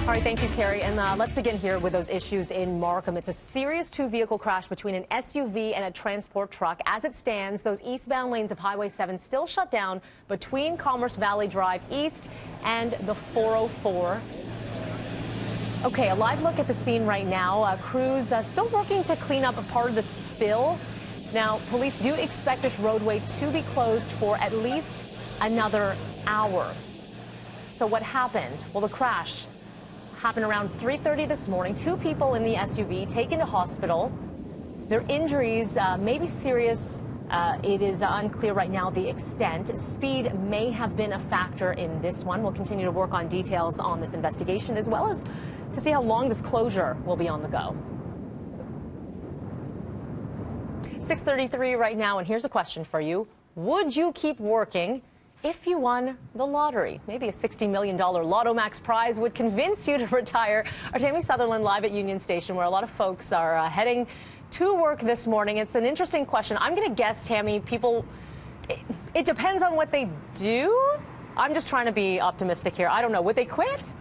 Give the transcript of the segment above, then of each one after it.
All right, thank you, Carrie. And let's begin here with those issues in Markham. It's a serious two-vehicle crash between an SUV and a transport truck. As it stands, those eastbound lanes of Highway 7 still shut down between Commerce Valley Drive East and the 404. Okay, a live look at the scene right now. Crews still working to clean up a part of the spill. Now, police do expect this roadway to be closed for at least another hour. So what happened? Well, the crash happened around 3:30 this morning. Two people in the SUV taken to hospital. Their injuries may be serious. It is unclear right now the extent. Speed may have been a factor in this one. We'll continue to work on details on this investigation, as well as to see how long this closure will be on the go. 6:33 right now, and here's a question for you. Would you keep working if you won the lottery? Maybe a $60 million Lotto Max prize would convince you to retire. Our Tammy Sutherland live at Union Station, where a lot of folks are heading to work this morning. It's an interesting question. I'm going to guess, Tammy, people, it depends on what they do. I'm just trying to be optimistic here. I don't know. Would they quit?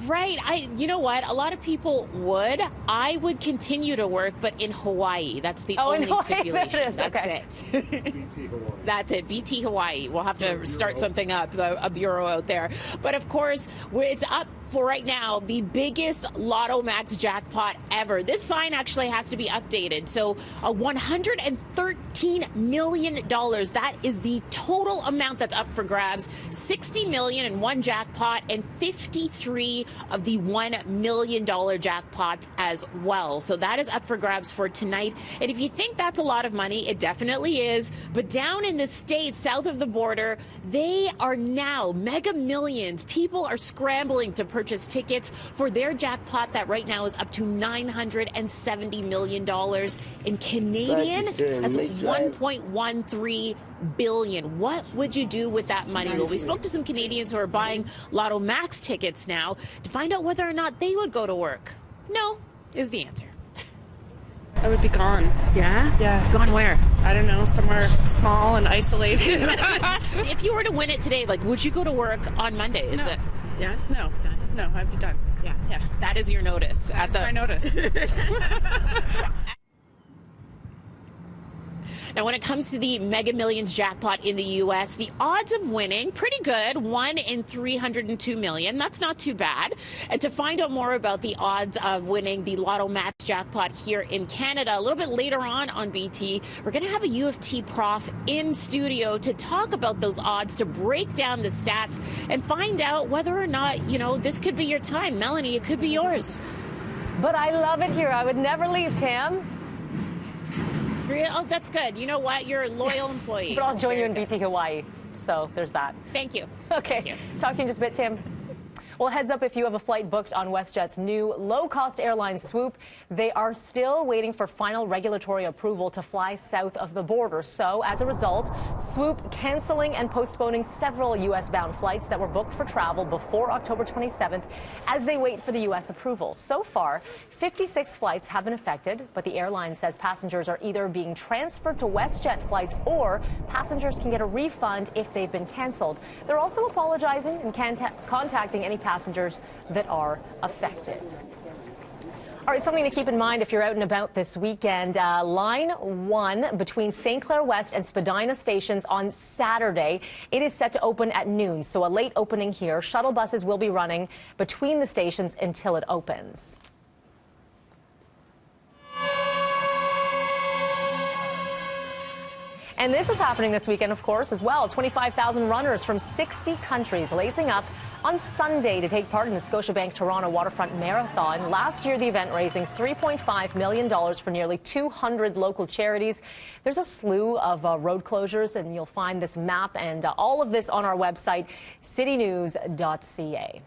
Right. You know what? A lot of people would. I would continue to work, but in Hawaii. That's the only stipulation. That's it. BT Hawaii. That's it. BT Hawaii. We'll have to start something up, a bureau out there. But of course, it's up for right now the biggest Lotto Max jackpot ever. This sign actually has to be updated. So $113 million. That is the total amount that's up for grabs. 60 million in one jackpot and 53 of the $1 million jackpots as well. So that is up for grabs for tonight. And if you think that's a lot of money, it definitely is. But down in the states south of the border, they are now Mega Millions. People are scrambling to purchase tickets for their jackpot that right now is up to $970 million. In Canadian, that's 1.13 billion. What would you do with that money? Well, we spoke to some Canadians who are buying Lotto Max tickets now to find out whether or not they would go to work. No is the answer. I would be gone. Yeah? Yeah. Gone where? I don't know, somewhere small and isolated. If you were to win it today, like, would you go to work on Monday? Is that? Yeah? No. It's done. No, I'd be done. Yeah. Yeah. That is your notice. That's my notice. Now, when it comes to the Mega Millions jackpot in the U.S., the odds of winning, pretty good, 1 in 302 million. That's not too bad. And to find out more about the odds of winning the Lotto Max jackpot here in Canada, a little bit later on BT, we're going to have a U of T prof in studio to talk about those odds, to break down the stats and find out whether or not, you know, this could be your time. Melanie, it could be yours. But I love it here. I would never leave, Tam. Oh, that's good. You know what? You're a loyal employee. But I'll join you in BT Hawaii. So there's that. Thank you. Okay. Thank you. Talk to you in just a bit, Tim. Well, heads up if you have a flight booked on WestJet's new low-cost airline Swoop. They are still waiting for final regulatory approval to fly south of the border. So, as a result, Swoop canceling and postponing several U.S.-bound flights that were booked for travel before October 27th as they wait for the U.S. approval. So far, 56 flights have been affected, but the airline says passengers are either being transferred to WestJet flights or passengers can get a refund if they've been canceled. They're also apologizing and contacting any passengers that are affected. All right, something to keep in mind if you're out and about this weekend. Line 1 between St. Clair West and Spadina stations on Saturday. It is set to open at noon, so a late opening here. Shuttle buses will be running between the stations until it opens. And this is happening this weekend, of course, as well. 25,000 runners from 60 countries lacing up on Sunday to take part in the Scotiabank Toronto Waterfront Marathon. Last year, the event raising $3.5 million for nearly 200 local charities. There's a slew of road closures, and you'll find this map and all of this on our website, citynews.ca.